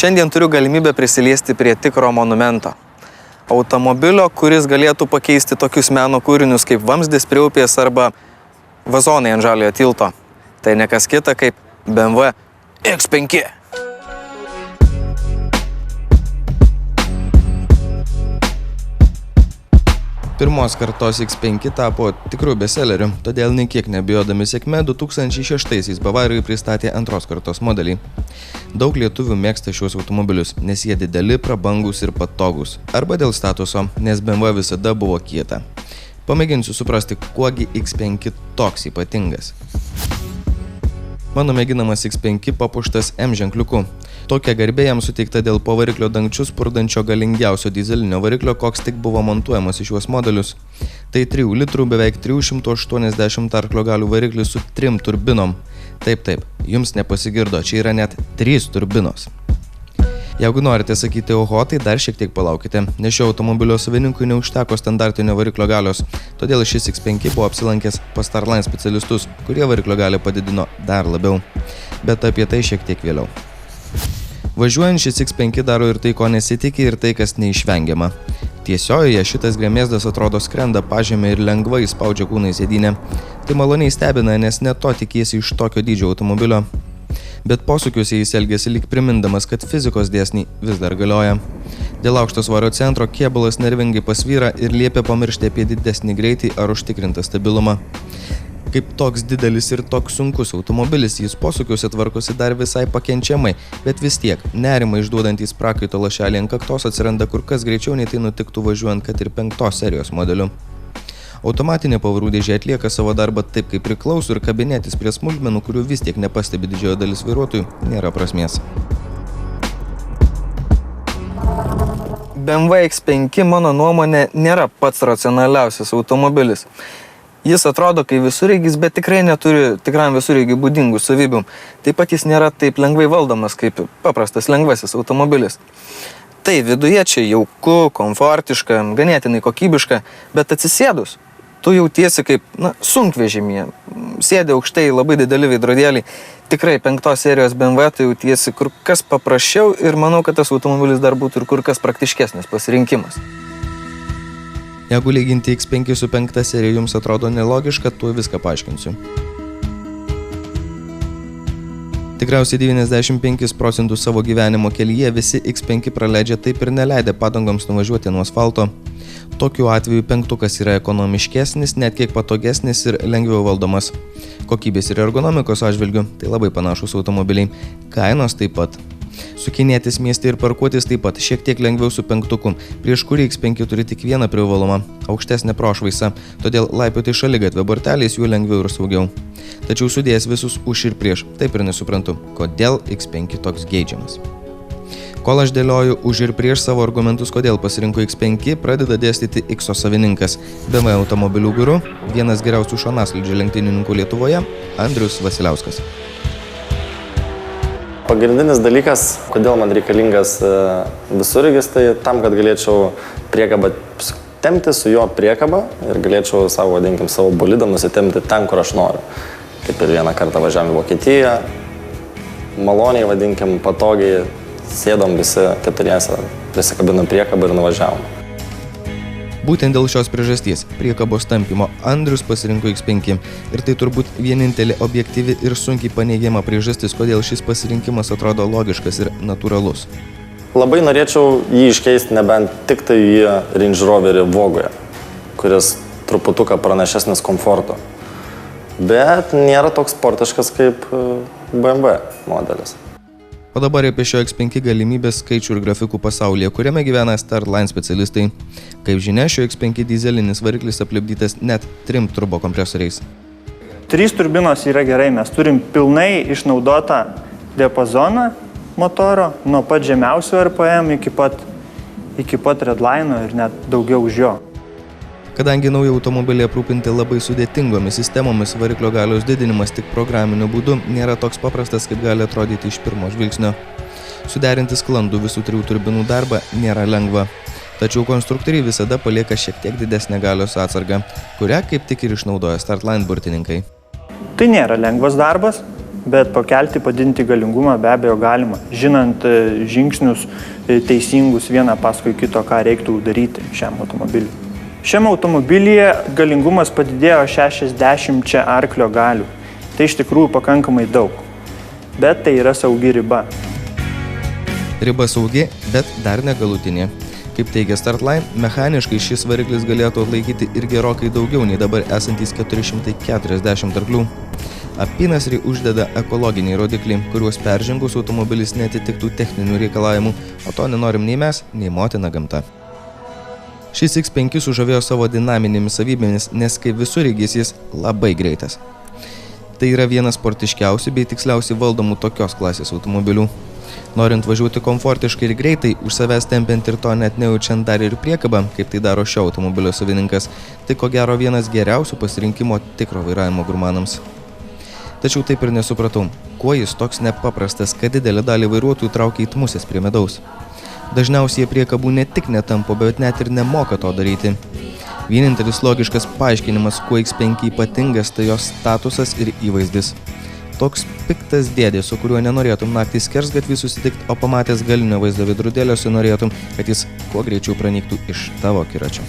Šiandien turiu galimybę prisiliesti prie tikro monumento. Automobilio, kuris galėtų pakeisti tokius meno kūrinius kaip vamzdis prie upės arba vazonai ant žaliojo tilto. Tai ne kas kita kaip BMW X5. Pirmos kartos X5 tapo tikrų bestselleriu, todėl nei kiek nebijodami sėkme 2006-aisiais Bavarijai pristatė antros kartos modelį. Daug lietuvių mėgsta šios automobilius, nes jie dideli, prabangūs ir patogūs. Arba dėl statuso, nes BMW visada buvo kieta. Pamėginsiu suprasti, kuogi X5 toks ypatingas. Mano mėginamas X5 papuoštas M ženkliuku. Tokia garbė jam suteikta dėl po variklio dangčius spurdančio galingiausio dyzelinio variklio, koks tik buvo montuojamas į šiuos modelius. Tai 3 litrų beveik 380 arklio galių variklis su 3 turbinom. Taip, jums nepasigirdo, čia yra net 3 turbinos. Jeigu norite sakyti oho, tai dar šiek tiek palaukite, nes šio automobilio savininkui neužteko standartinio variklio galios, todėl šis X5 buvo apsilankęs pas Starline specialistus, kurie variklio galią padidino dar labiau. Bet apie tai šiek tiek vėliau. Važiuojant šis X5 daro ir tai, ko nesitikė, ir tai, kas neišvengiama. Tiesiojoje šitas gremėzdas atrodo skrenda pažemė ir lengvai spaudžia kūną į sėdynę. Tai maloniai stebina, nes net to tikiesi iš tokio dydžio automobilio. Bet posūkiuose jis elgiasi lyg primindamas, kad fizikos dėsniai vis dar galioja. Dėl aukšto svorio centro kėbulas nervingai pasvyra ir liepia pamiršti apie didesnį greitį ar užtikrintą stabilumą. Kaip toks didelis ir toks sunkus automobilis, jis posūkiuose tvarkosi dar visai pakenčiamai, bet vis tiek nerimą išduodantys prakaito lašeliai ant kaktos atsiranda kur kas greičiau, nei tai nutiktų važiuojant kad ir 5 serijos modeliu. Automatinė pavarų dėžė atlieka savo darbą taip, kaip priklauso, ir kabinėtis prie smulkmenų, kurių vis tiek nepastebi didžioji dalis vairuotojų, nėra prasmės. BMW X5, mano nuomonė, nėra pats racionaliausias automobilis. Jis atrodo kaip visureigis, bet tikrai neturi tikram visureigiui būdingų savybių. Taip pat jis nėra taip lengvai valdomas kaip paprastas lengvasis automobilis. Tai viduje čia jauku, komfortiška, ganėtinai kokybiška, bet atsisėdus, tu jautiesi kaip sunkvežimyje. Sėdi aukštai, labai dideli veidrodėliai. Tikrai 5 serijos BMW tu jautiesi kur kas paprasčiau ir manau, kad tas automobilis dar būtų ir kur kas praktiškesnis pasirinkimas. Jeigu lyginti X5 su 5 serija jums atrodo nelogiška, tuo viską paaiškinsiu. Tikriausiai 95% savo gyvenimo kelyje visi X5 praleidžia taip ir neleidę padangoms nuvažiuoti nuo asfalto. Tokiu atveju 5 yra ekonomiškesnis, net kiek patogesnis ir lengviau valdomas. Kokybės ir ergonomikos atžvilgiu tai labai panašus automobiliai. Kainos taip pat. Sukinėtis mieste ir parkuotis taip pat šiek tiek lengviau su 5, prieš kurį X5 turi tik vieną privalumą – aukštesnę prošvaisą, todėl laipioti šaligatvio borteliais jų lengviau ir saugiau. Tačiau sudėjęs visus už ir prieš, taip ir nesuprantu, kodėl X5 toks geidžiamas. Kol aš dėlioju už ir prieš savo argumentus, kodėl pasirinko X5, pradeda dėstyti X savininkas, BMW automobilių guru, vienas geriausių šonaslydžio lenktynininkų Lietuvoje, Andrius Vasiliauskas. Pagrindinis dalykas, kodėl man reikalingas visureigis, tai tam, kad galėčiau priekabą tempti su jo priekaba ir galėčiau savo bolidą nusitempti ten, kur aš noriu. Kaip ir vieną kartą važiavom į Vokietiją, maloniai, patogiai, sėdom visi 4, prisikabinom priekabą ir nuvažiavom. Būtent dėl šios priežasties priekabos tampymo Andrius pasirinko X5 ir tai turbūt vienintelė objektyvi ir sunkiai paneigiama priežastis, kodėl šis pasirinkimas atrodo logiškas ir natūralus. Labai norėčiau jį iškeisti nebent tik tai į Range Roverį Vogoje, kuris truputuką pranašesnis komforto, bet nėra toks sportiškas kaip BMW modelis. O dabar apie šio X5 galimybės, skaičių ir grafikų pasaulyje, kuriame gyvena Starline specialistai. Kaip žinia, šio X5 dizelinis variklis aplipdytas net 3 turbokompresoriais. 3 turbinos yra gerai, mes turim pilnai išnaudotą diapazoną motoro, nuo pat žemiausio RPM iki pat Redline ir net daugiau už jo. Kadangi nauji automobiliai aprūpinti labai sudėtingomis sistemomis, variklio galios didinimas tik programiniu būdu nėra toks paprastas, kaip gali atrodyti iš pirmo žvilgsnio. Suderinti sklandų visų 3 turbinų darbą nėra lengva. Tačiau konstruktoriai visada palieka šiek tiek didesnę galios atsargą, kurią kaip tik ir išnaudoja Starline burtininkai. Tai nėra lengvas darbas, bet pakelti, padinti galingumą be abejo galima, žinant žingsnius teisingus vieną paskui kito, ką reiktų daryti šiam automobiliui. Šiam automobilyje galingumas padidėjo 60 arklio galių. Tai iš tikrųjų pakankamai daug, bet tai yra saugi riba. Riba saugi, bet dar negalutinė. Kaip teigia Startline, mechaniškai šis variklis galėtų atlaikyti ir gerokai daugiau nei dabar esantys 440 arklių. Apynasrį uždeda ekologiniai rodikliai, kuriuos peržengus automobilis netitiktų techninių reikalavimų, o to nenorim nei mes, nei motina gamta. Šis X5 sužavėjo savo dinaminėmis savybėmis, nes kaip visureigis jis labai greitas. Tai yra vienas sportiškiausių bei tiksliausiai valdomų tokios klasės automobilių. Norint važiuoti komfortiškai ir greitai, už savęs tempiant ir to net nejaučiant dar ir priekabą, kaip tai daro šio automobilio savininkas, tai ko gero vienas geriausių pasirinkimo tikro vairavimo gurmanams. Tačiau taip ir nesupratau, kuo jis toks nepaprastas, kad didelį dalį vairuotojų traukia it musės prie medaus. Dažniausiai jie priekabų ne tik netampo, bet net ir nemoka to daryti. Vienintelis logiškas paaiškinimas, kuo X5 ypatingas, tai jos statusas ir įvaizdis. Toks piktas dėdė, su kuriuo nenorėtum naktį skersgatvį susitikti, o pamatęs galinio vaizdo veidrodėlio norėtum, kad jis kuo greičiau pranyktų iš tavo akiračio.